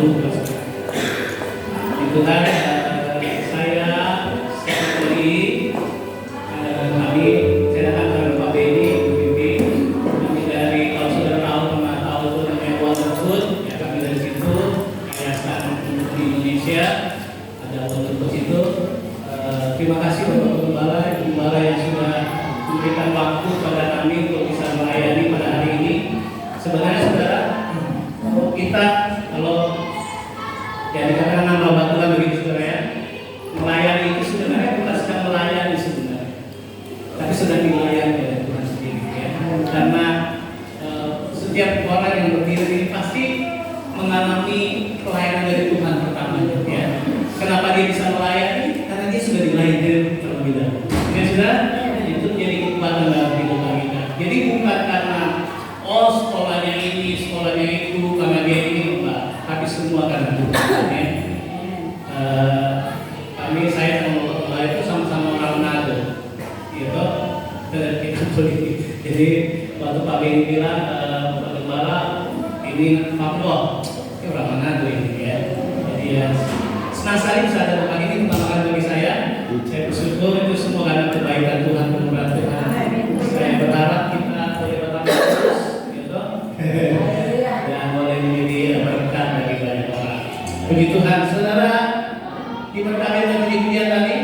Itu kan saya sekali kami saya datang ke Pak Beni, kami dari kalau saudara tahu pernah tahu itu namanya Waterfood, ya kami dari situ yayasan di Indonesia ada Waterfood itu. Terima kasih Bapak Gembala yang sudah memberikan waktu pada kami untuk bisa melayani pada hari ini. Sebenarnya saudara, kita kalau ya dikatakan nama batulan begitu saudara ya, melayani itu sebenarnya kita sedang melayani sebenarnya, tapi sedang dilayani oleh Tuhan sendiri ya. Karena setiap orang yang berdiri ini pasti mengalami pelayanan dari Tuhan pertamanya ya. Kenapa dia bisa melayani? Karena dia sudah dilayani terlebih dahulu. Ya sudah, itu jadi kekuatan dalam kehidupan kita. Jadi bukan karena sekolahnya ini, sekolahnya itu, karena dia ini enggak, tapi semua karena Tuhan ya. Saya sama Bapak itu sama-sama orang Manado gitu. Jadi waktu Pak Beni bilang Bapak Gembala ini Papua, ini orang Manado ini ya. Jadi ya senang sekali bisa ada tempat ini pertama kali bagi saya. Saya bersyukur itu semua karena kebaikan Tuhan, kemurahan Tuhan. Saya berharap kita boleh bertambah terus gitu. Dan boleh menjadi berkat bagi banyak orang. Puji Tuhan, saudara, diberkati dan puji-pujian tadi.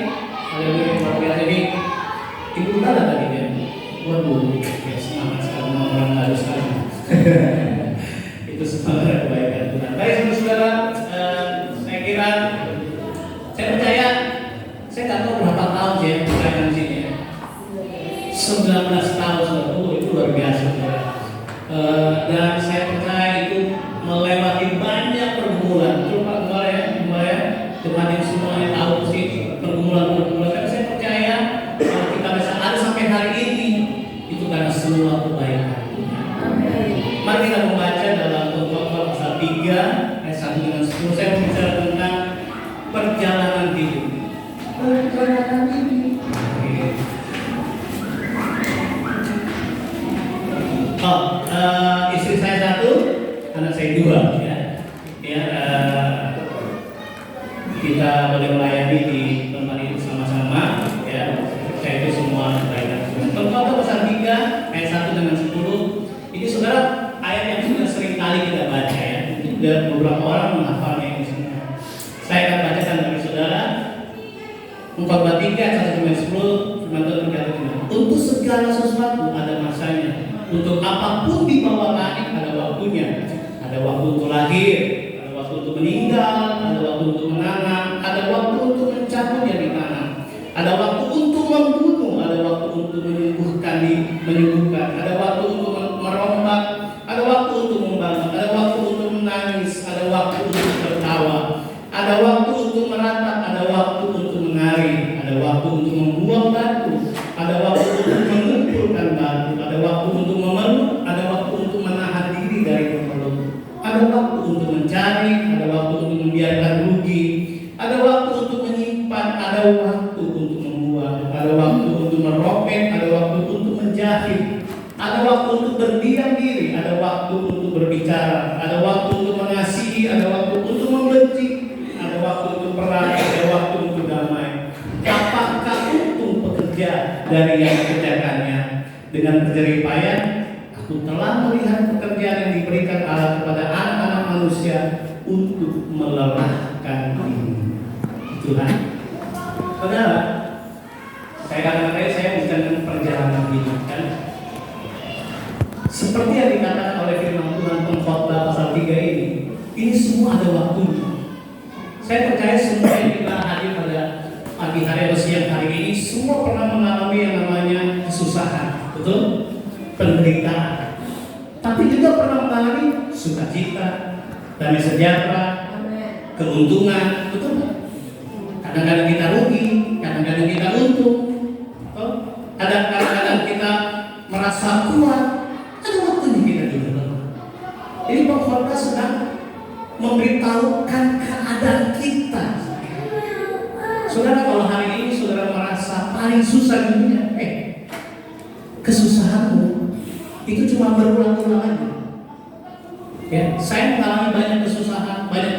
Haleluya, luar biasa ini. Ibu mana tadi dia? Waduh, ya semangat sekali orang harus sekali. Itu semangat kebaikan Tuhan. Baik, saudara, saya kira, saya percaya, saya nggak tahu berapa tahun saya berada di sini ya. 19 tahun sudah, itu luar biasa. Dan saya percaya itu melewati banyak pergumulan. Terus Pak Gembala ya, teman yang semuanya tahu sih pergumulan. Tapi saya percaya kalau kita bisa ada sampai hari ini itu karena semua kebaikan. Mari kita membaca dalam Tuhan pasal 3 ayat 1 dengan 10. Saya berbicara tentang perjalanan hidup. Perjalanan hidup. Istri saya 1, anak saya 2 ya. Kita boleh melayani di tempat ini sama-sama ya. Saya itu semua kebaikan. Contoh pasal 3 ayat 1 dengan 10. Ini saudara ayat yang sudah sering kali kita baca ya. Dan beberapa orang menghafalnya ini semua. Saya akan bacakan bagi saudara. 4 3 ayat 1 dengan 10. Firman Tuhan berkata, untuk segala sesuatu ada masanya. Untuk apapun di bawah langit ada waktunya. Ada waktu untuk lahir, ada waktu untuk meninggal, ada waktu untuk menanam, ada waktu untuk mencabut yang ditanam, ada waktu untuk membunuh, ada waktu untuk menyembuhkan, ada waktu untuk merombak, ada waktu untuk membangun, ada waktu untuk menangis, ada waktu untuk tertawa, ada waktu untuk meratap, ada waktu untuk menari, ada waktu untuk membuang batu, ada waktu untuk mengumpulkan batu, ada waktu untuk memeluk, ada waktu untuk menahan diri dari memeluk, ada waktu untuk mencari, ada waktu untuk membiarkan rugi, ada waktu untuk menyimpan, ada waktu untuk membuang, ada waktu untuk meropek, ada waktu untuk menjahit, ada waktu untuk berdiam diri, ada waktu untuk berbicara, ada waktu untuk mengasihi, ada waktu untuk membenci, ada waktu untuk perang, ada waktu untuk damai. Apakah untung pekerja dari yang dikerjakannya? Dengan berjerih payah, aku telah melihat pekerjaan yang diberikan Allah kepada anak-anak manusia untuk melelahkan diri. Tuhan, saudara, saya katakan saya bukan perjalanan hidup kan? Seperti yang dikatakan oleh firman Tuhan Pengkhotbah pasal 3 ini semua ada waktunya. Saya percaya semua yang kita hadir pada pagi hari atau siang hari ini semua pernah mengalami yang namanya kesusahan, betul? Penderitaan. Tapi juga pernah mengalami sukacita, damai sejahtera, keuntungan, betul? Kadang-kadang kita rugi, kadang-kadang kita untung, kadang-kadang kita merasa kuat, ada waktunya kita juga. Jadi Pengkhotbah sedang memberitahukan keadaan kita. Saudara, kalau hari ini saudara merasa paling susah di dunia, kesusahanmu itu cuma berulang-ulang aja. Ya, saya mengalami banyak kesusahan, banyak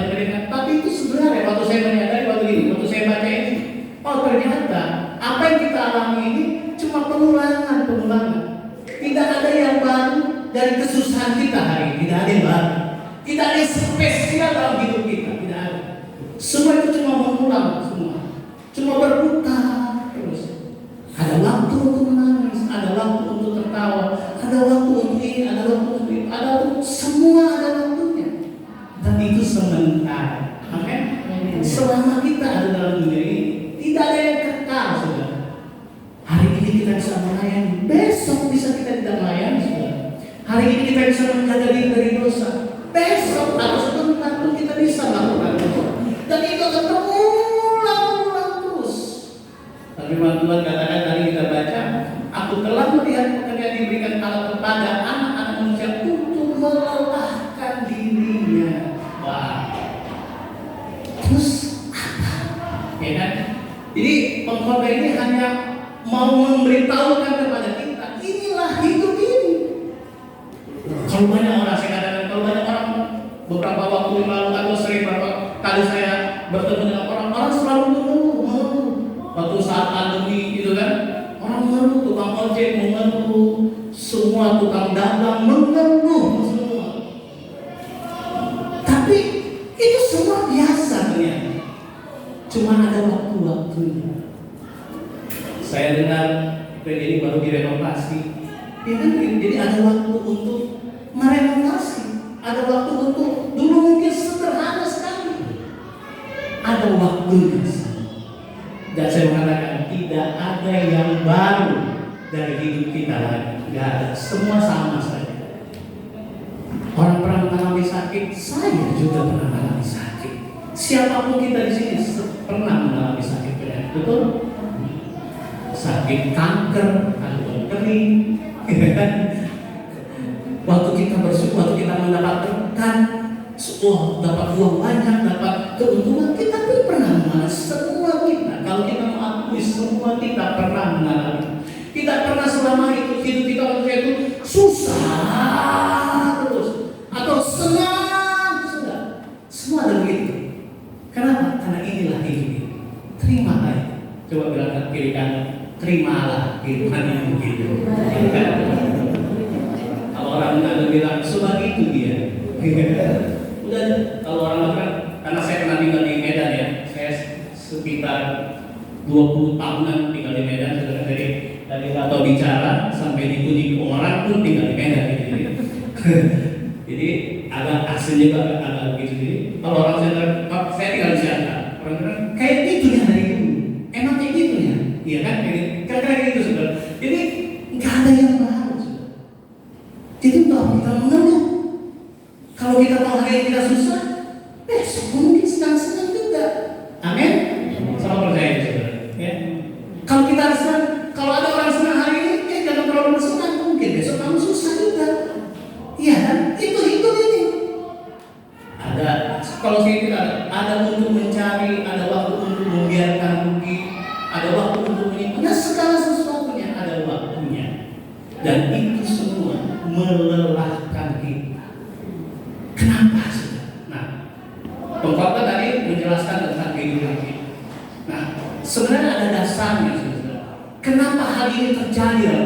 sementara. Amin. Selama kita ada dalam dunia ini, tidak ada yang kekal, saudara. Hari ini kita bisa melayani, besok bisa kita tidak melayani, saudara. Hari ini kita bisa menjaga diri dari dosa, besok atau sebentar pun kita bisa melakukan itu. Dan itu akan terulang terus. Firman Tuhan katakan tadi kita baca, aku telah melihat pekerjaan diberikan Allah kepada anak-anak manusia untuk melelahkan dirinya. Wah. Terus apa? Ya kan? Jadi pengkhotbah ini hanya mau memberitahukan kepada kita, inilah hidup ini. Kalau banyak orang, saya katakan, kalau banyak orang beberapa waktu lalu atau sering beberapa kali saya bertemu dengan orang selalu mengeluh. Waktu saat pandemi itu kan, orang mengeluh, tukang ojek mengeluh, semua tukang dagang mengeluh semua. Tapi itu semua biasa ternyata. Cuma ada waktu-waktunya. Saya dengar gereja ini baru direnovasi. Ya kan? Jadi ada waktu untuk merenovasi, ada waktu untuk, dulu mungkin sederhana sekali, ada waktunya. Dan saya mengatakan tidak ada yang baru dari hidup kita lagi, tidak ada, semua sama saja. Orang pernah mengalami sakit, saya juga pernah mengalami sakit. Siapapun kita di sini pernah mengalami sakit, betul? Sakit kanker, kanker kering. Waktu kita bersyukur, waktu kita mendapat berkat, dapat uang banyak, dapat keuntungan, kita pun pernah mengalami. Semua kita, kalau kita mengakui, semua kita pernah mengalami. Tidak pernah selama itu hidup kita manusia itu susah terus atau senang, semua ada begitu. Kenapa? Karena inilah hidup ini. Terimalah. Coba bilang kiri kanan, terimalah kehidupan yang begitu. Orang ada bilang sebegitu dia. Udah, kalau orang kan, karena saya pernah tinggal di Medan ya, saya sekitar 20 tahunan tinggal di Medan, dari nggak tahu bicara sampai dipuji orang pun tinggal di Medan gitu. Jadi agak asli juga, agak gitu. Jadi kalau orang saya tinggal di Jakarta, orang bilang kayak gitunya dari dulu, emang kayak gitunya, iya kan? Kayak gitu sudah. Jadi nggak ada yang baru. Jadi untuk apa kita mengeluh? Kalau kita tahu hari ini kita susah, besok mungkin senang-senang juga. Amin. Sama percaya itu, ya. Kalau kita senang, kalau ada orang senang hari ini, jangan terlalu bersenang, mungkin besok kamu susah juga. Iya kan? Itu hidup ini. Ada, kalau saya tidak ada untuk mencari, ada waktu untuk membiarkan rugi, ada waktu untuk menikmati segala sesuatunya, ada waktunya. Dan itu semua melelahkan kita. Kenapa sih? Nah, pengkhotbah tadi menjelaskan tentang kehidupan kita. Nah, sebenarnya ada dasarnya, saudara. Kenapa hal ini terjadi?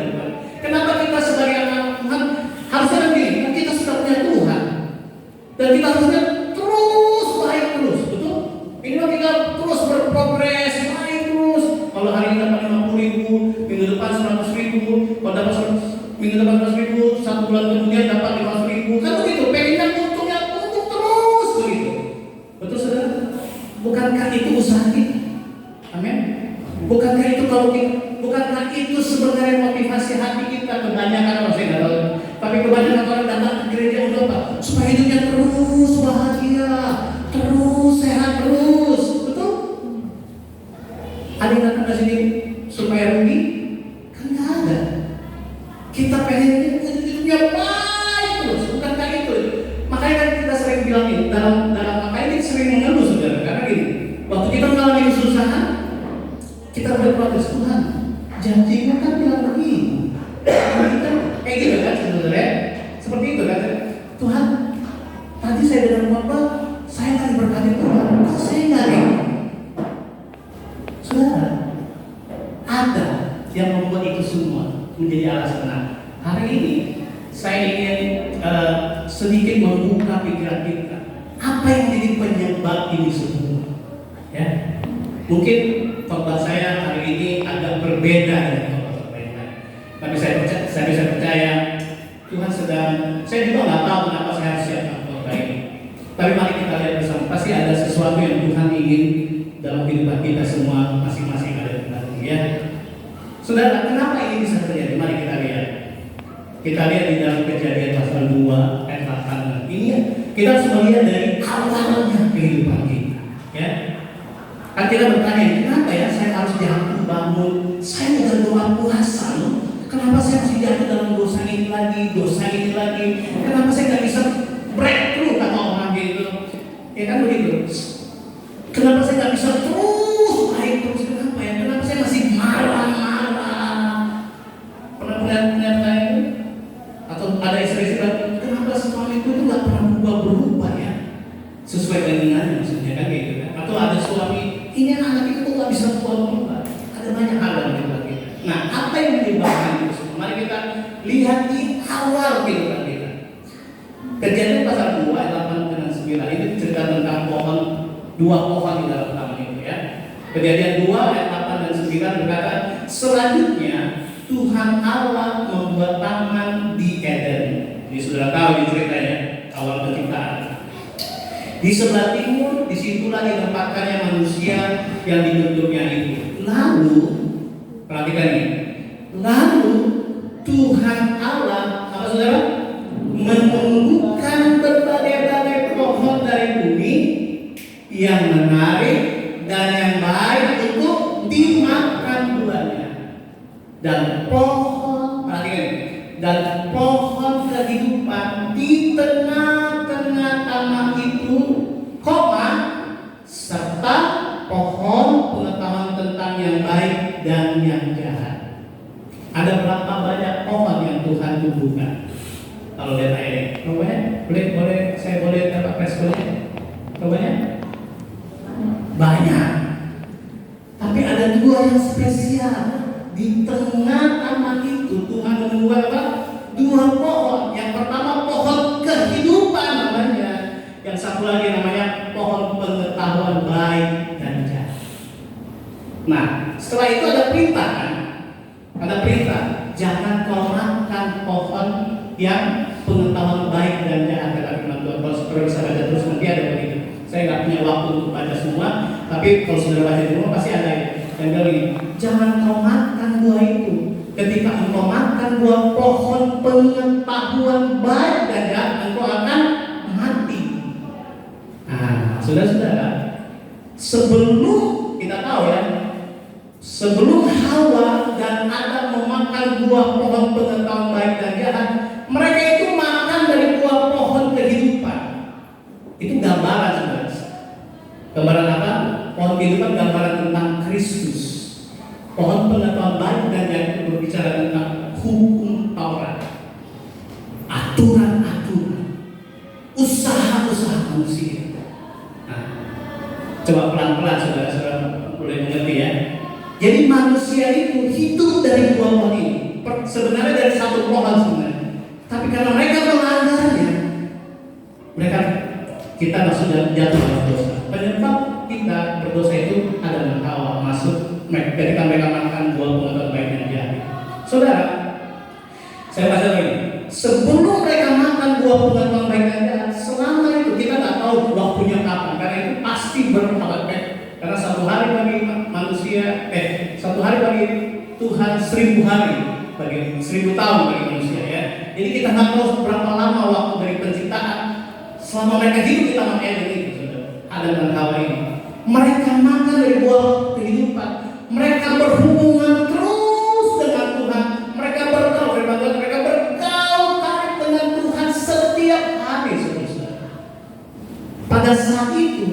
Kenapa kita sebagai anak Tuhan harusnya begini? Kita sudah punya Tuhan, dan kita harusnya terus baik terus, betul? Ini kita terus berprogres, baik terus. Kalau hari ini dapat 50.000, minggu depan 100.000, kalau dapat 100 minggu depan 100.000, 1 bulan kemudian dapat 500.000, kan begitu? Pengennya untungnya untung terus begitu, betul saudara? Bukankah itu usaha kita? Amin. Bukankah itu bukankah itu sebenarnya motivasi hati kita? Kebanyakan orang, saya nggak tahu, tapi kebanyakan orang datang ke gereja untuk apa? Supaya hidupnya terus bahagia, terus sehat terus, betul? Ada yang datang ke sini supaya rugi? Kan nggak ada. Kita pengen hidupnya baik terus, bukankah itu? Makanya kan kita sering bilang ini, dalam makanya kita sering mengeluh, saudara. Karena gini, waktu kita mengalami kesusahan, kita berprotes, Tuhan, janjimu kan bilang begini. Kayak gitu kan sebenarnya, seperti itu kan. Tuhan, tadi saya dengar khotbah, saya tadi berkati Tuhan, kok saya nggak nih? Saudara, ada yang membuat itu semua menjadi alasan. Nah, hari ini saya ingin sedikit membuka pikiran kita. Apa yang menjadi penyebab ini semua? Ya, mungkin khotbah saya hari ini agak berbeda dengan khotbah yang lain. Tapi saya bisa percaya Tuhan sedang. Saya juga nggak tahu kenapa saya harus siapkan khotbah ini. Tapi mari kita lihat bersama, pasti ada sesuatu yang Tuhan ingin dalam kehidupan kita semua masing-masing ada di dalam ya. Saudara, kenapa ini bisa terjadi? Mari kita lihat. Kita lihat di dalam Kejadian pasal 2 ayat 8. Ini ya, kita harus melihat dari awalnya kehidupan kita. Ya. Kan kita bertanya, kenapa ya saya harus jatuh bangun? Saya udah doa puasa loh. Kenapa saya masih jatuh dalam dosa ini lagi? Kenapa saya nggak bisa breakthrough kata orang gitu? Ya kan begitu. Kenapa saya nggak bisa terus baik terus? Kenapa ya? Kenapa saya masih marah-marah? Pernah lihat itu? Atau ada istri bilang, kenapa suami itu tuh nggak pernah berubah ya? Sesuai keinginannya maksudnya kan gitu kan? Atau ada suami, ini anak itu tuh nggak bisa berubah. Ada banyak hal dalam kehidupan kita. Nah, apa yang menyebabkan itu semua? Mari kita lihat di awal kehidupan kita. Kejadian pasal 2 ayat 8 dan 9 ini cerita tentang dua pohon di dalam taman itu ya. Kejadian 2 ayat 8 dan 9 berkata, selanjutnya Tuhan Allah membuat taman di Eden. Jadi saudara tahu di ceritanya awal penciptaan. Di sebelah timur, disitulah ditempatkannya manusia yang dibentuknya itu. Lalu, perhatikan ini. Lalu Tuhan Allah, apa saudara? Menumbuhkan berbagai-bagai pohon dari bumi yang menarik dan yang baik untuk dimakan buahnya. Dan pohon, perhatikan ini. Dan pohon kehidupan di tengah-tengah taman itu, serta pohon pengetahuan tentang yang baik dan yang jahat. Ada berapa banyak pohon yang Tuhan tumbuhkan? Kalau lihat ayat ini, coba boleh saya boleh dapat responnya? Coba ya. Banyak. Tapi ada dua yang spesial. Di tengah taman itu Tuhan menumbuhkan apa? Dua pohon. Yang pertama pohon kehidupan namanya. Yang satu lagi namanya pohon pengetahuan baik dan jahat. Nah, setelah itu ada perintah kan? Ada perintah, jangan kau makan pohon yang pengetahuan baik dan jahat kata firman Tuhan. Kalau saudara bisa baca terus nanti ada begitu. Saya nggak punya waktu untuk baca semua, tapi kalau saudara baca di rumah pasti ada ya. Yang dari jangan kau makan buah itu. Ketika engkau makan buah pohon pengetahuan baik dan jahat, engkau akan mati. Nah, saudara-saudara, sebelum kita tahu ya, sebelum Hawa dan Adam memakan buah pohon pengetahuan baik dan jahat, mereka itu makan dari buah pohon kehidupan. Itu gambaran, saudara. Gambaran apa? Pohon kehidupan gambaran tentang Kristus. Pohon pengetahuan baik dan jahat itu berbicara tentang hukum Taurat, aturan-aturan, usaha-usaha manusia. Nah, coba pelan-pelan saudara-saudara boleh mengerti ya. Jadi manusia itu hidup dari buah pohon ini. Sebenarnya dari satu pohon sebenarnya. Tapi karena mereka melanggarnya, kita masuk dalam jatuh dalam dosa. Penyebab kita berdosa itu Adam dan Hawa masuk ketika mereka makan buah pengetahuan baik dan jahat. Saudara, saya baca lagi. Sebelum mereka makan buah pengetahuan baik dan jahat, selama itu kita nggak tahu waktunya kapan. Karena itu pasti berpengalaman. Karena satu hari bagi manusia, satu hari bagi Tuhan 1000 hari, bagi 1000 tahun bagi manusia ya. Jadi kita nggak tahu berapa lama waktu dari penciptaan. Selama mereka hidup di taman Eden itu, Adam dan Hawa ini, mereka makan dari buah kehidupan. Mereka berhubungan terus dengan Tuhan. Mereka bergaul tarik dengan Tuhan setiap hari, saudara. Pada saat itu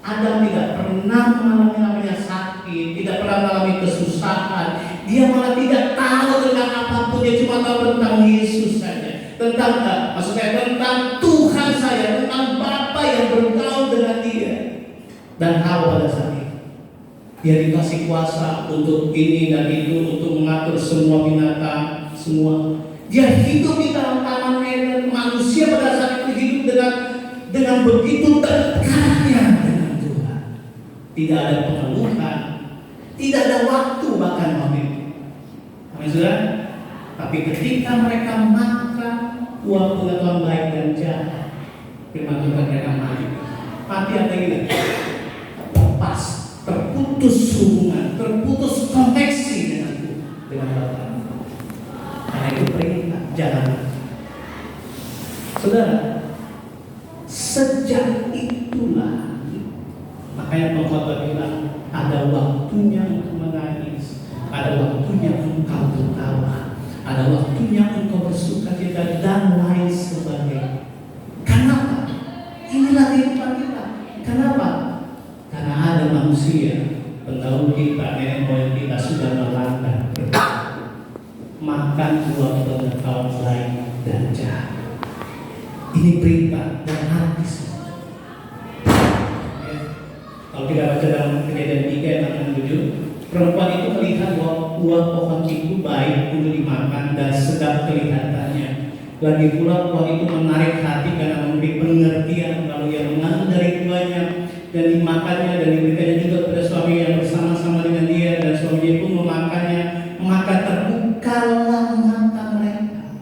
Adam tidak pernah mengalami namanya sakit, tidak pernah mengalami kesusahan. Dia malah tidak tahu tentang apapun, dia cuma tahu tentang Yesus saja. Tentang Tuhan saya, tentang Bapa yang bergaul dengan dia. Dan Hawa pada saat itu, dia dikasih kuasa untuk ini dan itu, untuk mengatur semua binatang, semua. Dia hidup di dalam taman Eden. Manusia pada saat itu hidup dengan begitu dekatnya dengan Tuhan. Tidak ada pengeluhan, tidak ada waktu bahkan waktu itu. Saudara, tapi ketika mereka makan buah pengetahuan baik dan jahat, Firman Tuhan mereka mati apa ini? Lepas, terputus hubungan, terputus koneksi dengan Bapa. Karena itu perintah jalan. Saudara, sejak itulah makanya pengkhotbah bilang ada waktunya untuk menangis, ada waktunya engkau tertawa, ada waktunya engkau bersukacita dan lain sebagainya. Kenapa? Inilah kehidupan kita. Kenapa? Karena ada manusia, pendahulu kita, nenek moyang kita sudah melanggar, makan buah pengetahuan lain dan jahat. Ini perintah dan habis. Kalau kita baca dalam Kejadian 3 ayat 6-7, perempuan itu melihat bahwa buah pohon itu baik untuk dimakan dan sedap kelihatannya. Lagi pula buah itu menarik hati karena memberi pengertian. Lalu ia mengambil dari buahnya dan dimakannya dan diberikannya juga kepada suami yang bersama-sama dengan dia, dan suaminya pun memakannya. Maka terbukalah mata mereka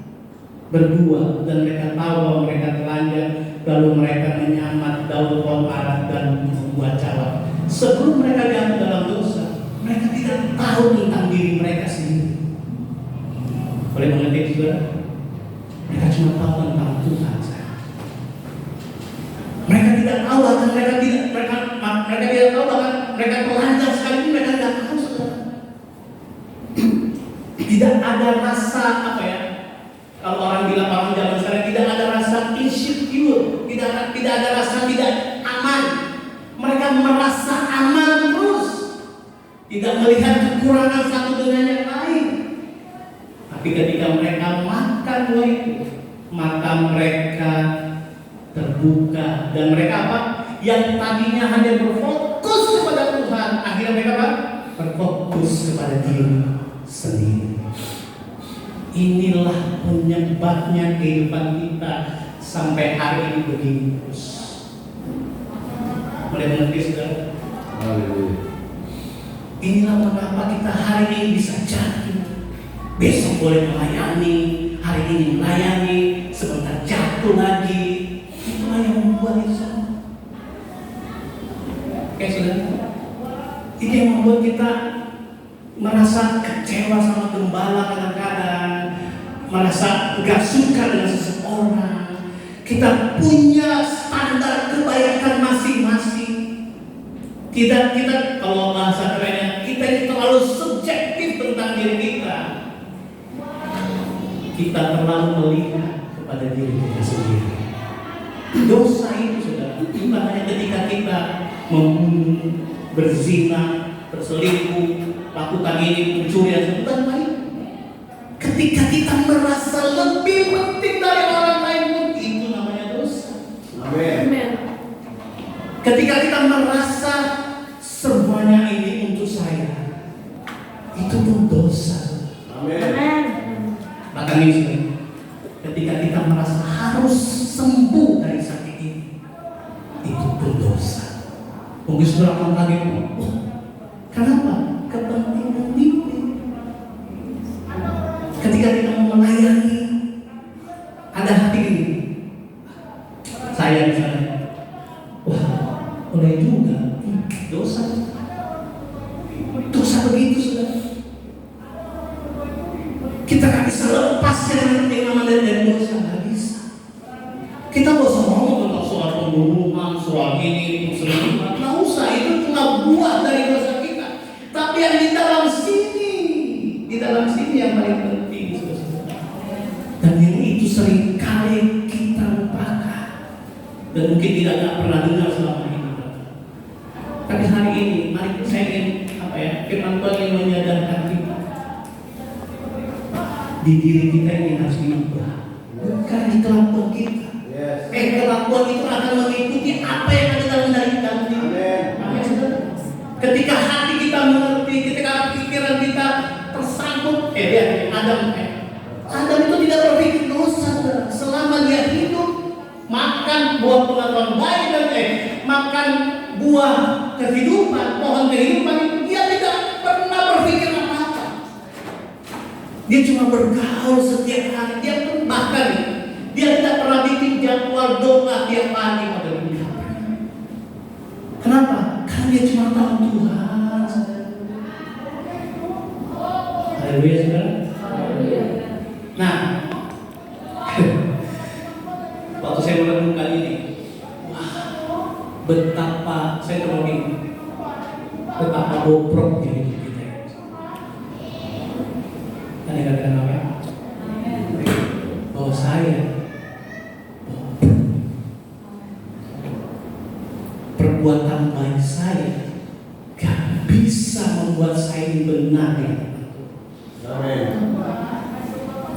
berdua dan mereka tahu bahwa mereka telanjang. Lalu mereka menyamat daun pohon ara dan membuat cawat. Sebelum mereka jatuh dalam dosa, mereka tidak tahu tentang diri mereka sendiri. Boleh mengerti saudara? Mereka cuma tahu tentang Tuhan saja. Mereka tidak tahu bahkan mereka tidak tahu bahkan mereka telanjang sekalipun mereka tidak tahu saudara. Tidak ada rasa apa ya? Kalau orang bilang orang zaman sekarang tidak ada rasa insecure, tidak ada rasa tidak aman. Mereka merasa aman terus, tidak melihat kekurangan satu dengan yang lain. Tapi ketika mereka makan buah itu, mata mereka terbuka dan mereka apa? Yang tadinya hanya berfokus kepada Tuhan, akhirnya mereka apa? Berfokus kepada diri sendiri. Inilah penyebabnya kehidupan kita sampai hari ini begini terus. Boleh mengerti saudara? Inilah mengapa kita hari ini bisa jatuh, besok boleh melayani, hari ini melayani, sebentar jatuh lagi. Itulah yang membuat itu semua. Oke saudara, ini yang membuat kita merasa kecewa sama gembala kadang-kadang, merasa gak suka dengan seseorang. Kita punya standar kebaikan masing-masing. Kita kalau bahasa kerennya, kita ini terlalu subjektif tentang diri kita. Kita terlalu melihat kepada diri kita sendiri. Dosa itu saudara, bukan hanya ketika kita membunuh, berzina, berselingkuh, lakukan ini, mencuri dan sebagainya. Ketika kita merasa lebih penting dari orang lain pun itu namanya dosa. Amin. Ketika kita merasa semuanya ini untuk saya, itu pun dosa. Amin. Bahkan ini, ketika kita merasa harus sembuh dari sakit ini, itu pun dosa. Mungkin saudara akan kaget, kenapa? Kepentingan diri. Ketika kita mau melayani, ada hati ini. Saya misalnya, wah, boleh juga, dosa. Dosa begitu sudah. Kita gak bisa lepas dengan dari dosa, gak bisa. Kita gak usah ngomong tentang soal pembunuhan, soal ini, selingkuhan, gak usah. Itu cuma buah dari dosa kita. Tapi yang di dalam sini yang paling penting, saudara. Dan yang itu seringkali kita lupakan dan mungkin tidak pernah dengar selama ini. Tapi hari ini, mari saya ingin firman Tuhan yang menyadarkan kita. Di diri kita ini harus diubah, bukan di kelakuan kita. Kelakuan itu akan mengikuti apa yang ada dalam diri. Ketika hati kita mengerti, ketika pikiran kita tersangkut, Adam itu tidak berpikir dosa, selama dia hidup, makan buah pengetahuan baik dan makan buah kehidupan, pohon kehidupan itu dia tidak pernah berpikir apa-apa. Dia cuma bergaul setiap hari. Dia pun bahkan Dia tidak pernah bikin jadwal doa tiap pagi pada dunia. Kenapa? Karena dia cuma tahu Tuhan. Haleluya, saudara. Nah, waktu saya merenungkan ini, betapa saya terlalu betapa bobroknya hidup kita. Tadi katakan apa? Bahwa saya perbuatan baik saya gak bisa membuat saya ini benar ya.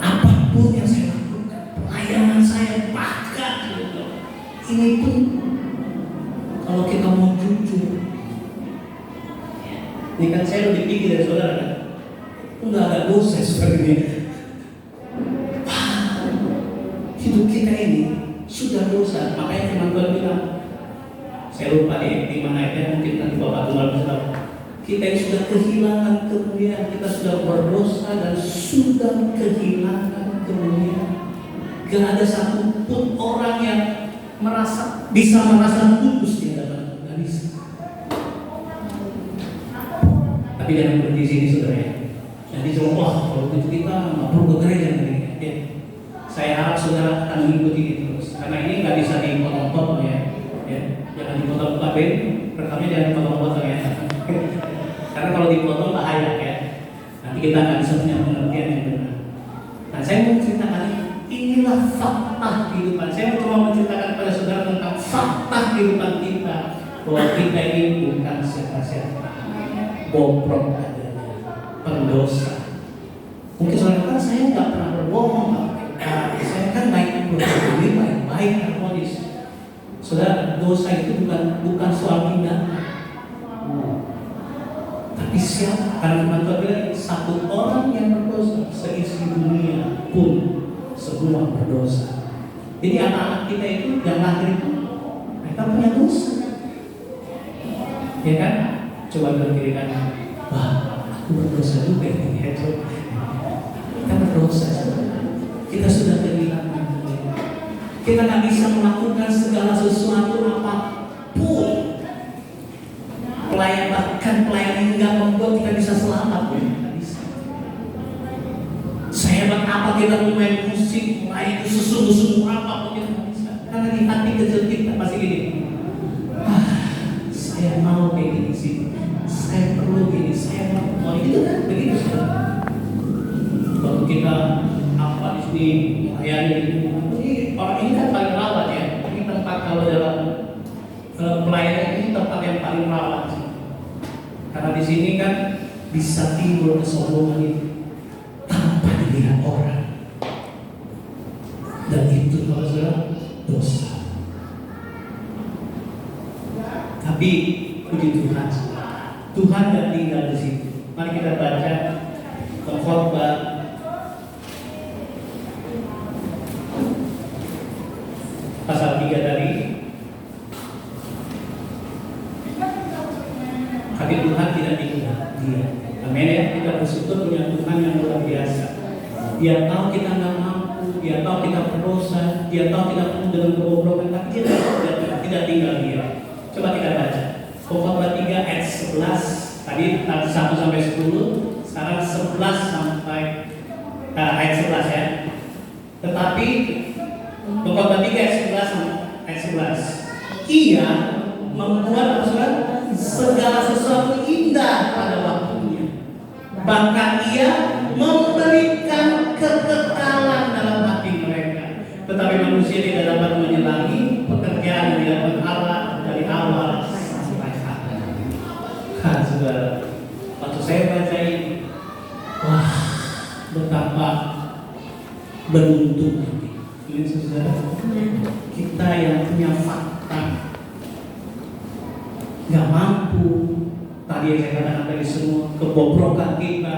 Apapun yang saya lakukan, pelayanan saya bahkan ini pun kalau kita mau jujur, ini kan saya lebih tinggi dari saudara kan? Enggak ada dosa sebenarnya. Hidup kita ini sudah dosa, makanya firman Tuhan bilang, saya lupa di mana ayatnya, mungkin nanti Bapak Tuhan bisa. Kita yang sudah kehilangan kemuliaan, kita sudah berdosa dan sudah kehilangan kemuliaan. Gak ada satupun orang yang bisa merasa kudus di hadapan Tuhan, gak bisa. Tapi jangan berhenti sini saudara ya. Nanti cuma wah kalau begitu kita nggak perlu ke gereja nih. Ya. Saya harap saudara akan mengikuti ini terus, karena ini nggak bisa dipotong-potong ya. Jangan dipotong-potong, rekamnya jangan dipotong-potong ya. Karena kalau dipotong bahaya ya. Nanti kita nggak bisa punya pengertian yang benar. Nah, saya mau ceritakan inilah fakta kehidupan. Saya cuma menceritakan kepada saudara tentang fakta kehidupan kita, bahwa kita ini bukan siapa-siapa, bobrok adanya, pendosa. Mungkin saudara kan saya nggak pernah berbohong, saya kan baik harmonis. Saudara, dosa itu bukan soal tindakan. Tapi siapa? Karena firman Tuhan bilang satu orang yang berdosa, seisi dunia pun semua berdosa. Jadi anak-anak kita itu yang lahir itu mereka punya dosa. Ya kan? Coba bilang kiri kanan, wah aku berdosa juga ya. Kita berdosa, kita sudah kehilangan. Kita tak bisa melakukan segala sesuatu apapun. Bahkan pelayan hingga membuat kita bisa selamat. Tidak bisa. Sehebat apa kita main musik, main sesungguh-sungguh apapun kita tidak bisa. Karena di hati kecil kita pasti gini. Saya mau kayak gini sih. Saya perlu gini. Saya mau itu kan begitu saudara. Kalau kita apa di sini melayani ini orang ini kan paling rawat ya. Ini tempat kalau dalam pelayanan ini tempat yang paling rawat. Karena di sini kan bisa timbul kesombongan itu tanpa dilihat orang, dan itu adalah dosa. Tapi puji Tuhan, Tuhan tidak tinggal di situ. Mari kita baca Khotbah pasal 3 tadi. Tapi Tuhan tidak tinggal dia. Amin ya. Kita bersyukur punya Tuhan yang luar biasa. Dia tahu kita nggak mampu, dia tahu kita berdosa, dia tahu kita penuh dengan kebobrokan, tapi dia tidak tinggal dia. Coba kita baca. Khotbah 3 ayat 11. Tadi 1 sampai 10, sekarang 11 sampai ayat 11 ya. Tetapi Khotbah 3 ayat 11. Ia membuat segala sesuatu indah pada waktunya. Bahkan ia memberikan kekekalan dalam hati mereka. Tetapi manusia tidak dapat menyelangi pekerjaan yang dilakukan Allah dari awal sampai akhir. Kan saudara, waktu saya baca ini, wah betapa beruntungnya ini saudara. Kita yang punya fakta nggak mampu, tadi yang saya katakan tadi semua, kebobrokan kita,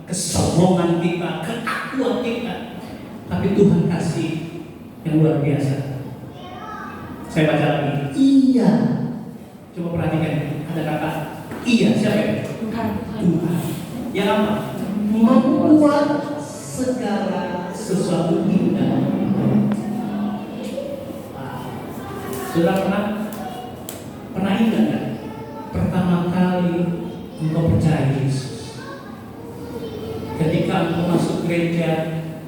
kesombongan kita, keakuan kita, tapi Tuhan kasih yang luar biasa. Saya baca lagi, iya, coba perhatikan, ada kata iya, siapa ya? Tuhan. Yang apa? Membuat segala sesuatu indah. engkau percaya Yesus. Ketika engkau masuk gereja,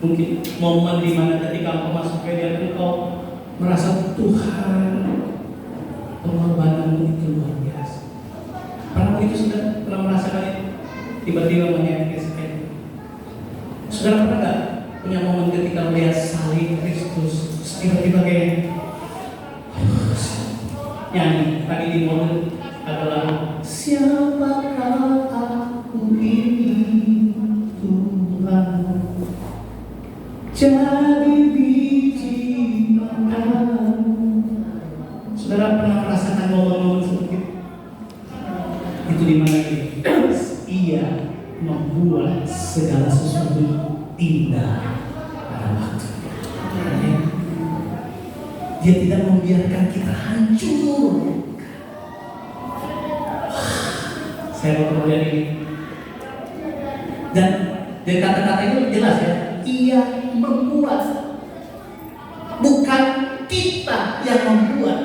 mungkin momen di mana ketika engkau masuk gereja engkau merasa Tuhan, pengorbananmu itu luar biasa. Pernah begitu sudah pernah merasakan itu? Tiba-tiba menyayangkan saya. Saudara pernah nggak punya momen ketika melihat salib Kristus, tiba-tiba kayak nyanyi tadi di momen adalah siapakah aku ini Tuhan, jadi biji makanan. Saudara pernah merasakan momen-momen seperti itu? Itu di mana Ia membuat segala sesuatu indah pada waktunya. Dia tidak membiarkan kita hancur. Saya mau kemudian ini. Dan dari kata-kata itu jelas ya. Ia membuat, bukan kita yang membuat.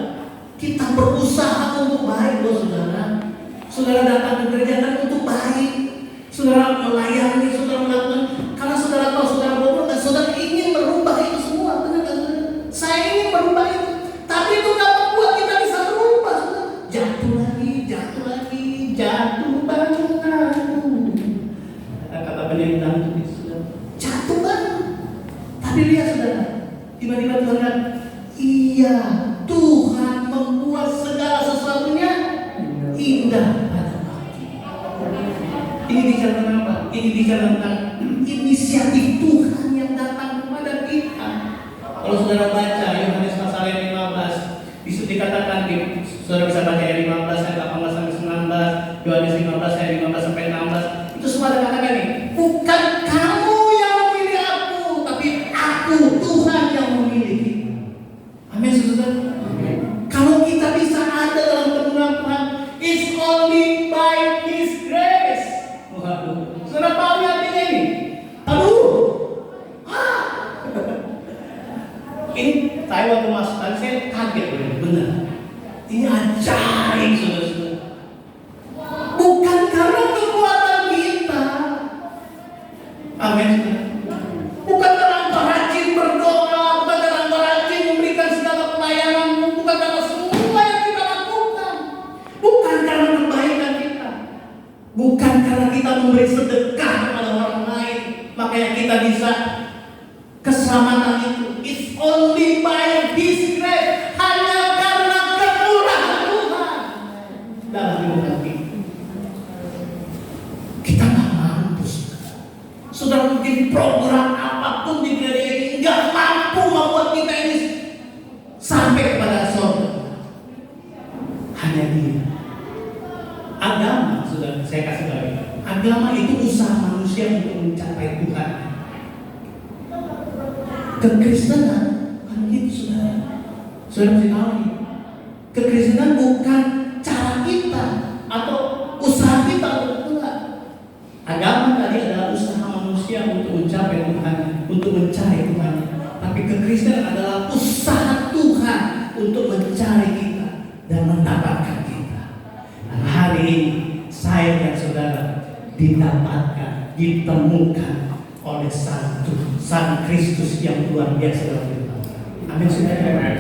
Kita berusaha untuk baik, loh saudara. Saudara datang ke gereja kan untuk baik. Saudara melayani, saudara melakukan. Karena saudara tahu, saudara bodoh, dan saudara ingin merubah itu semua. Benar kan saudara? Saya ingin merubah itu. Tapi itu gak membuat kita bisa berubah. Jatuh lagi, jatuh lagi, jatuh bangun. Kata penyanyi dangdut itu sudah jatuh bangun. Tapi lihat saudara, tiba-tiba Tuhan bilang, iya, Tuhan membuat segala sesuatunya indah pada waktu. Ini bicara tentang apa? Ini bicara tentang inisiatif Tuhan yang datang kepada kita. Kalau saudara baca Yohanes pasal yang 15, disitu dikatakan, saudara bisa baca ayat 15 ayat 18 sampai 19, Yohanes 15 ayat 15 sampai 16. Itu semua dikatakan nih, bukan kamu yang memilih aku, tapi aku, Tuhan yang memilih. Amin, saudara. Kalau kita bisa ada dalam perkenan Tuhan, it's only by His grace. Waduh, saudara tahu artinya ini? Aduh, ini saya waktu masuk tadi saya kaget benar. Ini ajaib, saudara-saudara. Bukan karena kekuatan kita. Amin. Bukan karena engkau rajin berdoa, bukan karena engkau rajin memberikan segala pelayanan, bukan karena semua yang kita lakukan, bukan karena kebaikan kita, bukan karena kita memberi sedekah kepada orang lain, makanya kita bisa keselamatan itu. It's only by His grace, hanya karena kemurahan Tuhan dalam hidup kita. Kita nggak mampu. Saudara, mungkin program apapun di gereja ini nggak mampu membuat kita ini sampai kepada surga. Hanya Dia. Agama, saudara, saya kasih tahu. Agama itu usaha manusia untuk mencapai Tuhan. Kekristenan bukan gitu, saudara. Saudara mesti tahu nih. Kekristenan bukan cara kita atau usaha kita untuk Tuhan. Agama tadi adalah usaha manusia untuk mencapai Tuhan, untuk mencari Tuhan. Tapi kekristenan adalah usaha Tuhan untuk mencari kita dan mendapatkan kita. Dan hari ini saya dan saudara didapatkan, ditemukan oleh Sang Kristus yang luar biasa dalam hidup kita. Amin, saudara.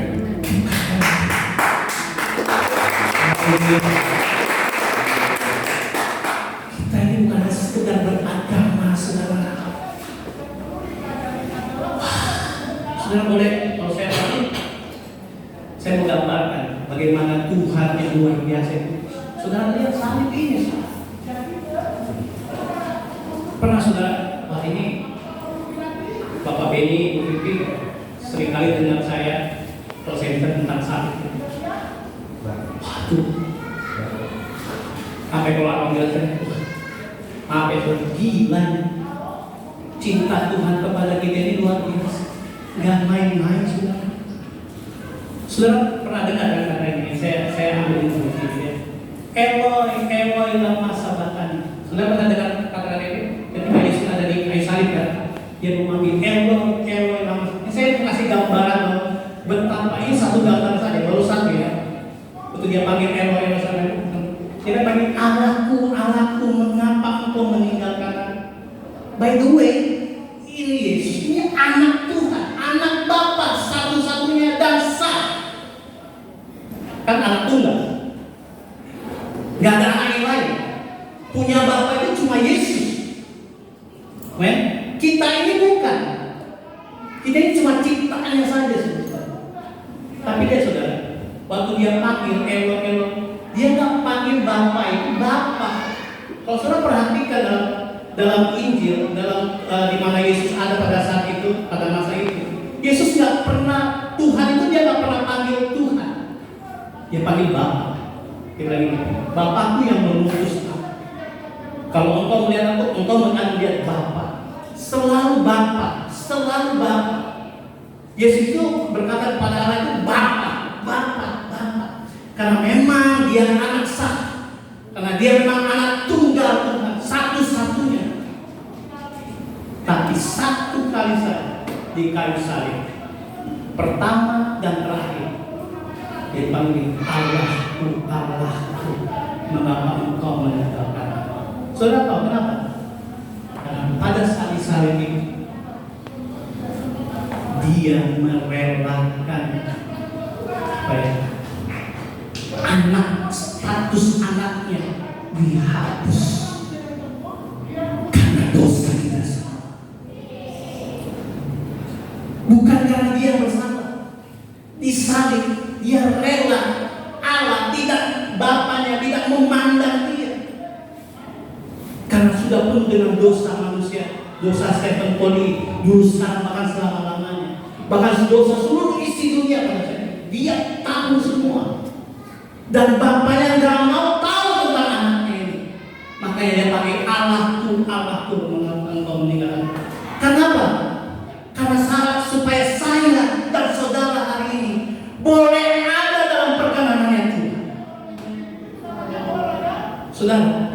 Kita ini bukan sekedar beragama, saudara. Saudara boleh, kalau saya mau gambarkan bagaimana Tuhan yang luar biasa itu. Saudara lihat salib ini. Pernah saudara, wah ini Bapak Beni, Bu Vivi seringkali dengar saya kalau saya bicara tentang salib. Waduh, sampai kalau orang bilang saya, maaf ya Tuhan, gila. Cinta Tuhan kepada kita ini luar biasa, nggak main-main, saudara. Saudara pernah dengar kata ini? Saya ambil itu ya. Eloi, Eloi lama sabachthani. Saudara pernah dengar kata-kata ini? Ketika Yesus ada di kayu salib kan, dia memanggil Eloi, Eloi lama. Saya mau kasih gambaran betapa ini satu gambar saja, baru satu ya. Waktu dia panggil Eloi lama sabachthani, dia panggil Allahku, Allahku By the way, ini Yesus ini anak Tuhan, anak Bapa satu-satunya dan sah. Kan anak tunggal, nggak ada anak yang lain. Punya Bapa itu cuma Yesus. Kita ini bukan. Kita ini cuma ciptaannya saja, saudara. Tapi dia, saudara, waktu dia panggil Elon, dia nggak panggil Bapa itu Bapa. Kalau saudara perhatikan dalam Injil, di mana Yesus ada pada saat itu, pada masa itu, Yesus nggak pernah, Tuhan itu dia nggak pernah panggil Tuhan. Dia panggil Bapa. Dia bilang ini, Bapakku yang mengutus aku. Kalau engkau melihat aku, engkau akan melihat Bapa. Selalu Bapa, selalu Bapa. Yesus itu berkata kepada Allah itu Bapa, Bapa, Bapa. Karena memang dia anak sah. Karena dia memang anak tunggal Tuhan, satu-satunya. Tapi satu kali saja di kayu salib, pertama dan terakhir, dia panggil Allahku, Allahku, mengapa engkau meninggalkan aku? Saudara tahu kenapa? Karena pada saat disalib itu, dia merelakan anak, status anaknya dihapus karena dosa kita. Bukan karena dia bersalah. Disalib, dia rela. Allah tidak, Bapaknya tidak memandang dia. Karena sudah penuh dengan dosa manusia, dosa Stephen Poli, dosa bahkan selama-lamanya, bahkan dosa seluruh isi dunia pada saat itu. Dia tahu semua. Dan Bapaknya nggak mau tahu tentang anaknya ini. Makanya dia pakai Allahku, Allahku, mengapa engkau meninggalkan. Kenapa? Karena syarat supaya saya dan saudara hari ini boleh ada dalam perkenanannya Tuhan. Saudara,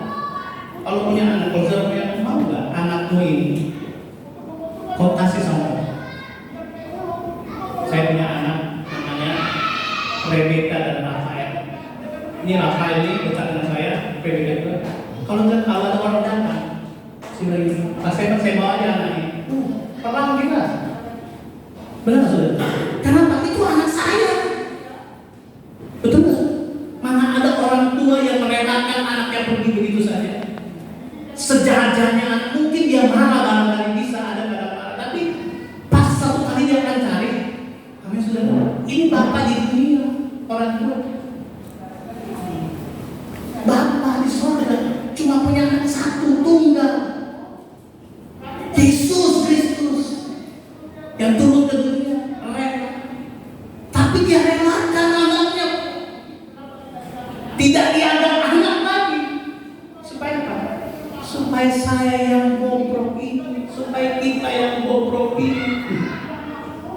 kalau punya anak, kalau saudara punya anak, mau nggak anakmu ini kau kasih sama aku? Saya punya anak namanya Rebecca dan Rafael. Ini Rafael ini dekat dengan saya, Rebecca juga. Kalau ada orang datang, saya bawa aja anak ini. Perang kita, benar saudara? Kenapa? Itu anak saya. Betul nggak? Mana ada orang tua yang merelakan anaknya pergi begitu saja? Sejajarnya anak, mungkin dia marah barangkali bisa ada marah, tapi pas satu kali dia akan cari. Kami sudah tahu. Ini Bapak di dunia, orang tua. Bapak di surga cuma punya anak satu tunggal, Yesus Kristus yang turun ke dunia, rela. Tapi dia relakan anaknya, tidak dianggap anak lagi. Supaya apa? Supaya saya yang bobrok ini, supaya kita yang bobrok ini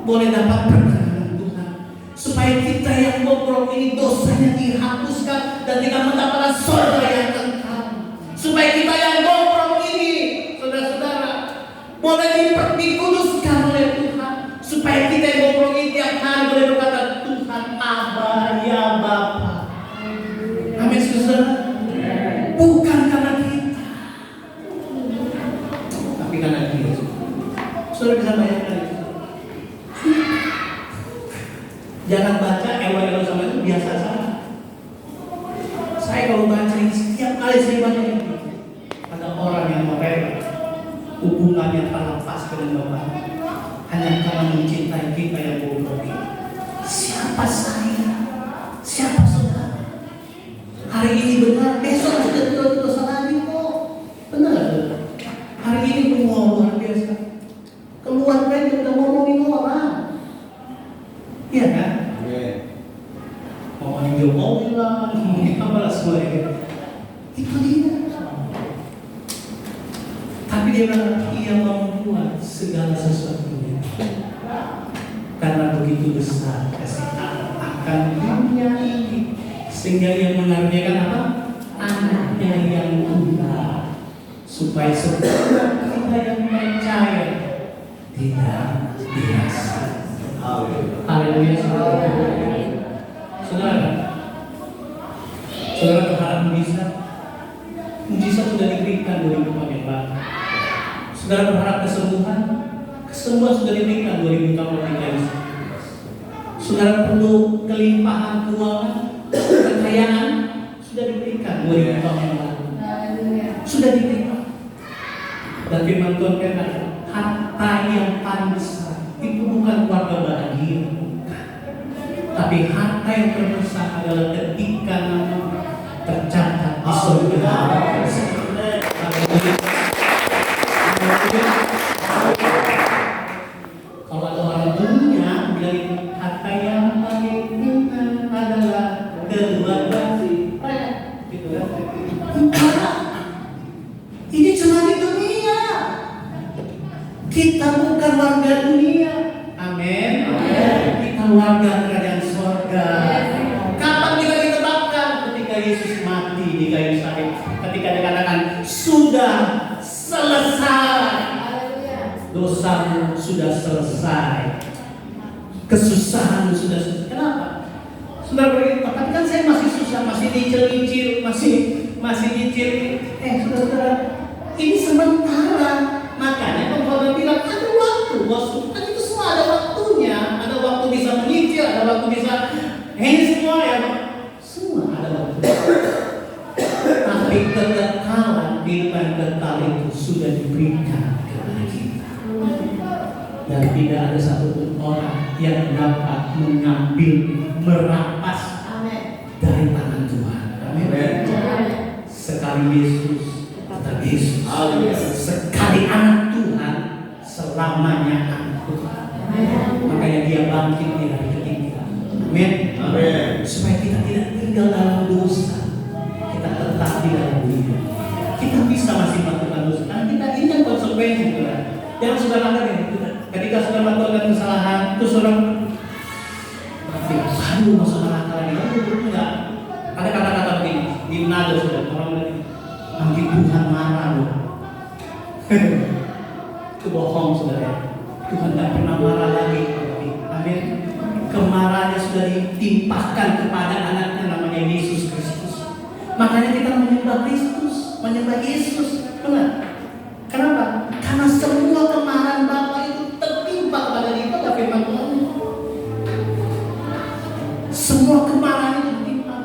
boleh dapat perkenan Tuhan. Supaya kita yang bobrok ini dosanya dihapuskan dan kita mendapatkan surga yang kekal. Supaya kita yang bobrok ini, saudara-saudara, boleh dikuduskan oleh Tuhan. Supaya kita yang bobrok ini tiap hari boleh berkata, Tuhan Aba, ya Bapa. Amin, saudara. Bukan karena kita, tapi karena Dia. Saudara bisa bayangkan itu. Jangan baca elo-elo sama itu biasa saja. Saya kalau baca ini setiap kali saya baca ini, ada orang yang merela hubungannya terlepas dengan Bapa hanya karena mencintai kita yang bobrok ini. Siapa saya? Siapa saudara? Hari ini benar, besok sudah tidak dosa lagi kok. Benar saudara? Hari ini luar biasa. Keluarga itu udah ngomongin orang. Iya kan? Ngomongin Jokowi lah, ngomongin apa lah semua itu. Itu dia. Tapi dia bilang, ia membuat segala sesuatunya. Karena begitu besar kasih Allah akan dunia ini, sehingga ia mengaruniakan apa? Anaknya yang tunggal, supaya setiap kita yang percaya tidak binasa. Haleluya, saudara. Saudara berharap mujizat sudah diberikan dari Tuhan yang baik. Saudara berharap kesembuhan? Kesembuhan sudah diberikan 2000 tahun lalu. Saudara perlu kelimpahan keuangan, kekayaan, sudah diberikan 2000 tahun yang lalu. Sudah diberikan. Dan firman Tuhan katakan, harta yang paling besar itu bukan keluarga bahagia, bukan. Tapi harta yang terbesar adalah ketika nama tercatat di surga. Kalau ada orang dunia bilang harta yang paling penting adalah keluarga. Gitu ya. Ini cuma di dunia. Kita bukan warga dunia. Amin. Kita warga kerajaan surga. Kapan kita ditebakkan? Ketika Yesus mati di kayu salib. Ketika dikatakan sudah selesai. Dosamu sudah selesai. Kesusahanmu sudah selesai. Kenapa? Sudah berkata, tapi kan saya masih susah, masih dicil-cil, masih dicil. Saudara, ini sementara. Makanya pengkhotbah bilang ada waktu, bos. Kan itu semua ada waktunya. Ada waktu bisa menyicil, ada waktu bisa ini semua ya. Semua ada waktu. Tapi kekekalan di depan kekal itu sudah diberikan kepada kita. Dan tidak ada satupun orang yang dapat mengambil, merampas dari tangan Tuhan. Amin. Sekali Yesus, tetap Yesus. Sekali anak Tuhan, selamanya anak Tuhan. Makanya dia bangkit di hari ketiga. Amin. Supaya kita tidak tinggal dalam dosa, kita tetap di dalam dia. Kita bisa masih melakukan dosa. Karena kita ini kan konsekuensi, Tuhan. Jangan saudara lakukan ini. Ketika saudara melakukan kesalahan, itu saudara aduh masa nakal lagi. Enggak. Ada kata-kata begini di Manado, saudara. Orang bilang nanti Tuhan marah loh. Itu bohong, saudara. Tuhan tidak pernah marah lagi. Amin. Kemarahannya sudah ditimpahkan kepada anaknya namanya Yesus Kristus. Makanya kita menyembah Kristus, menyembah Yesus. Benar? Kenapa? Karena semua kemarahan Bapa itu tertimpa kepada kita. Tapi firman Tuhan, semua kemarahan itu tertimpa.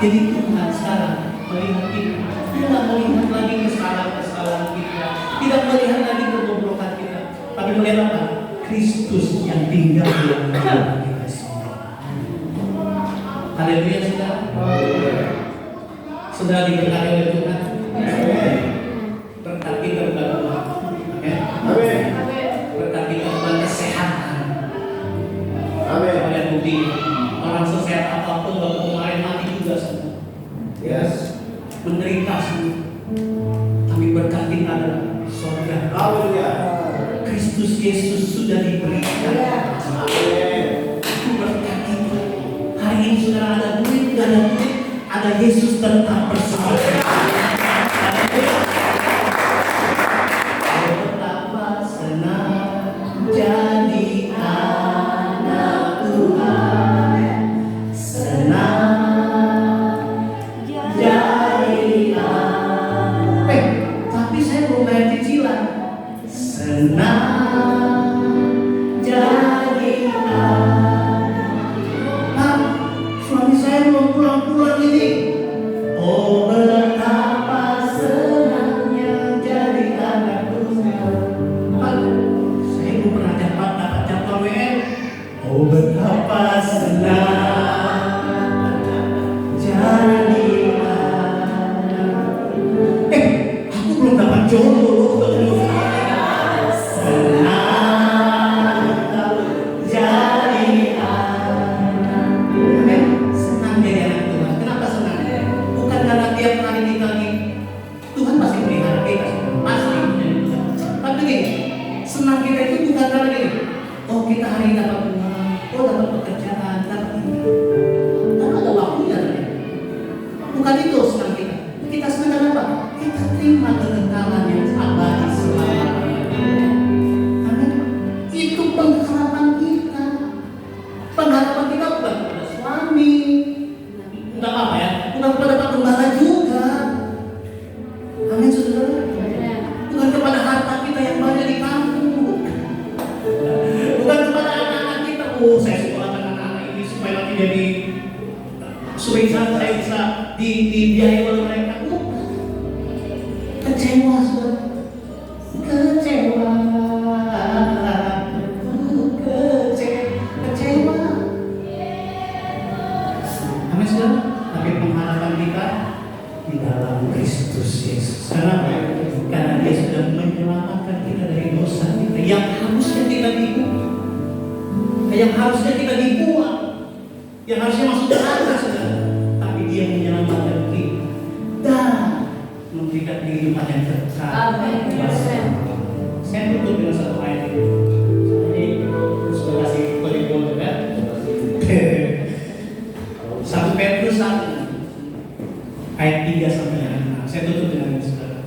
Jadi Tuhan sekarang melihat kita, tidak melihat lagi kesalahan kita, tidak melihat lagi kebobrokan kita, tapi melihat apa? Kristus yang tinggal di dalam kita semua. Haleluya, saudara. Saudara diberkati oleh Tuhan. Berkat kita bukan uang. Amin. Berkat kita bukan kesehatan. Amin. Kalian bukti orang sesehat apapun waktu kemarin mati juga semua. Yes. Menderita semua. Tapi berkat kita adalah surga. Haleluya. Kristus Yesus sudah diberikan. Amin. Itu berkat kita. Hari ini sudah ada duit, tidak ada duit, ada Yesus tetap bersama. Betapa senang jadi anak Tuhan, senang jadi anak. Tapi saya belum bayar cicilan. Senang jadi anak. Pak, suami saya belum pulang-pulang ini. Oh, betapa senangnya jadi anak Tuhan. Pak, saya belum pernah dapat jadwal WL. Oh, betapa senang jadi anak. Aku belum dapat jodoh. Kita hari ini dapat uang, dapat pekerjaan, dapat ini. Karena ada waktunya. Bukan itu senang kita. Kita senang apa? Kita terima kekekalan yang abadi selamanya. Amin. Itu pengharapan kita. Pengharapan kita bukan kepada suami, bukan apa ya? Bukan kepada Pak Gembala juga. Amin, saudara. Bukan kepada dibiayai oleh mereka. Kecewa, saudara. Kecewa. Amin, saudara. Tapi pengharapan kita di dalam Kristus Yesus. Kenapa? Karena Dia sudah menyelamatkan kita dari dosa kita yang harusnya kita dibuang, yang harusnya masuk ke neraka, saudara. Tapi Dia menyelamatkan kita dan memberikan kehidupan yang kekal. Saya tutup dengan satu ayat ini. Ini sudah kasih kode-kode kan? 1 Petrus 1 ayat 3 sampai 6. Saya tutup dengan ini, saudara.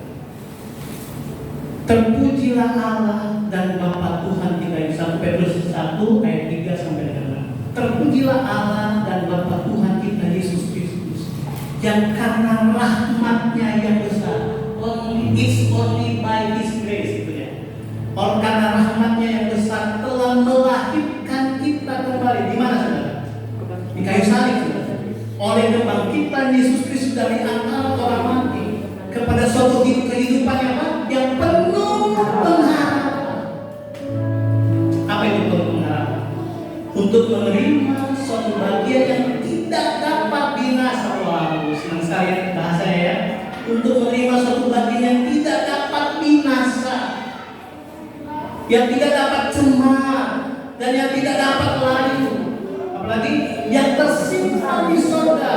Terpujilah Allah dan Bapa Tuhan kita. 1 Petrus 1 ayat 3 sampai 6. Terpujilah Allah dan Bapa Tuhan kita Yesus Kristus, yang karena rahmat-Nya yang besar, only by His grace, itu ya. Karena rahmat-Nya yang besar telah melahirkan kita kembali. Di mana, saudara? Di kayu salib, saudara. Oleh kebangkitan Yesus Kristus dari antara orang mati kepada suatu kehidupan yang penuh pengharapan. Apa itu penuh pengharapan? Untuk menerima suatu bagian yang tidak dapat binasa. Wow, senang sekali bahasanya ya. Untuk menerima suatu bagian yang tidak dapat binasa, yang tidak dapat cemar, dan yang tidak dapat layu, apalagi yang tersimpan di surga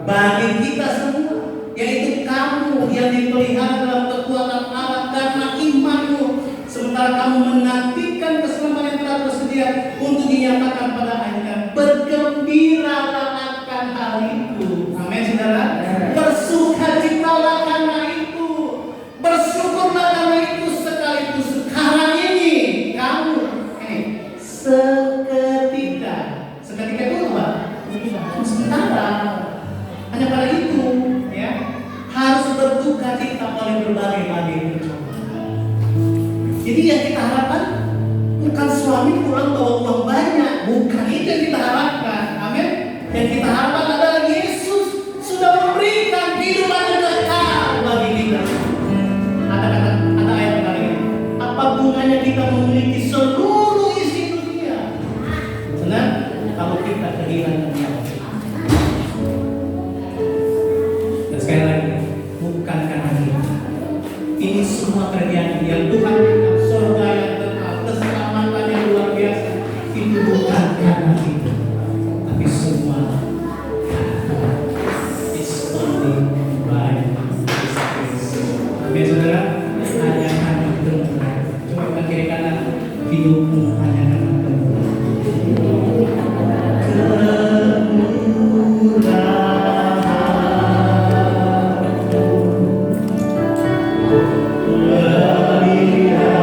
bagi kita semua, yaitu kamu yang dipelihara dalam kekuatan Allah karena imanmu, sementara kamu menantikan keselamatan yang telah tersedia untuk dinyatakan pada akhirnya. Bergembiralah akan hal itu. Amin, saudara. Bersukacitalah karena itu, bersyukurlah karena itu, sekaligus sekarang ini kamu seketika itu apa? Sementara. Hanya pada itu ya, harus berduka cita oleh berbagai-bagai percobaan. Jadi yang kita harapkan bukan suami pulang bawa uang banyak, bukan itu yang kita harapkan. Amin. Yang kita harapkan adalah Yesus sudah memberikan kehidupan yang kekal bagi kita. Ada ayat lagi. Apa gunanya kita memiliki seluruh isi dunia, benar? Kalau kita kehilangan nyawa. Dan sekali lagi, bukan karena kita. Ini semua terjadi yang Tuhan berikan, surga yang kekal, keselamatan yang luar biasa. Itu bukan karena kita, tapi semua is only by His grace. Amin, saudara. Hanya karena Tuhan. Coba kita kiri kanan, hidupmu hanya karena Tuhan. Kemuliaan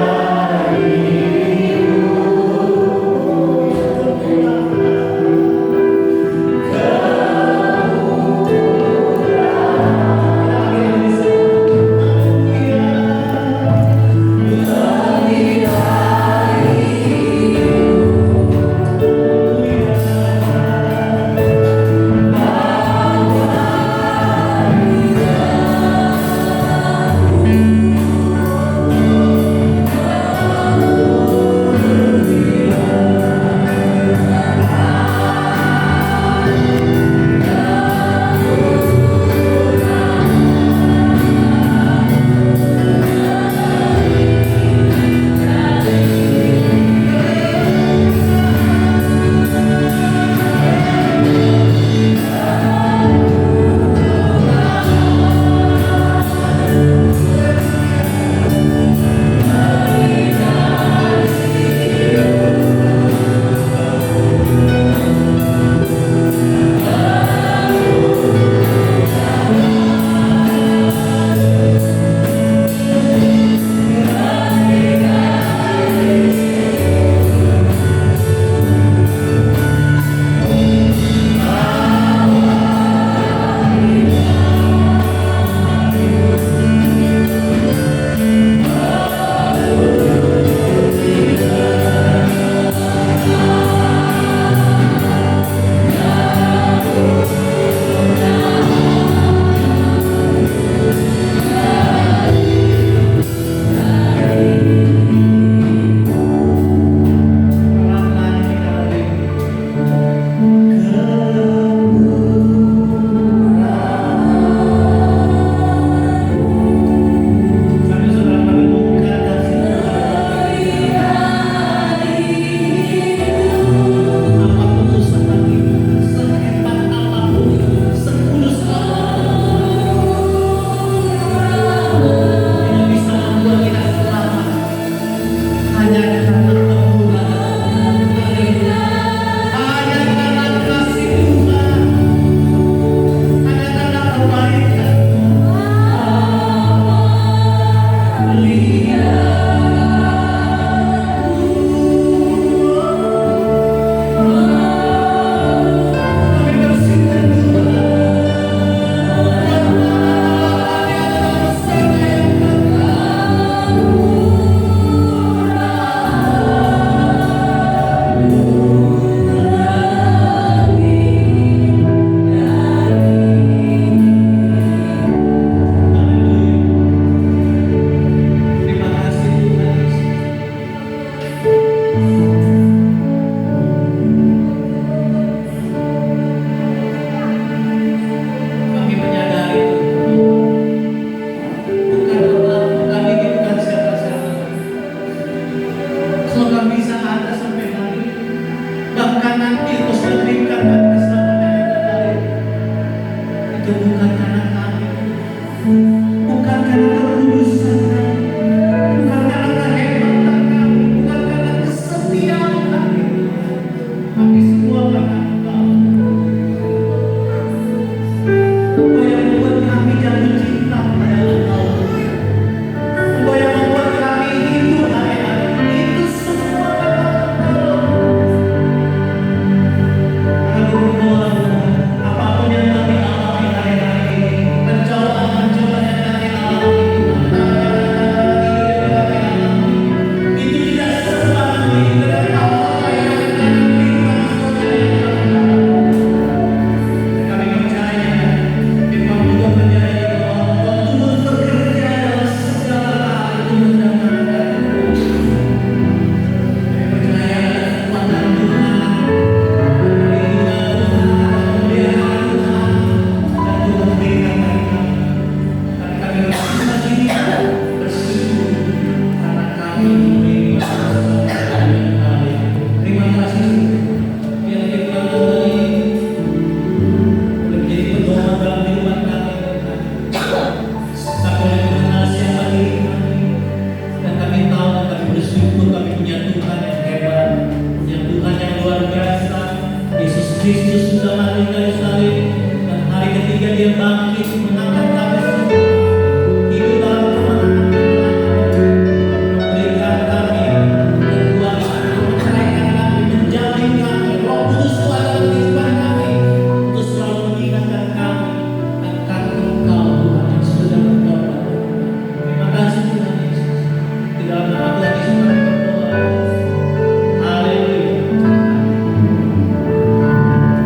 bukan karena kami.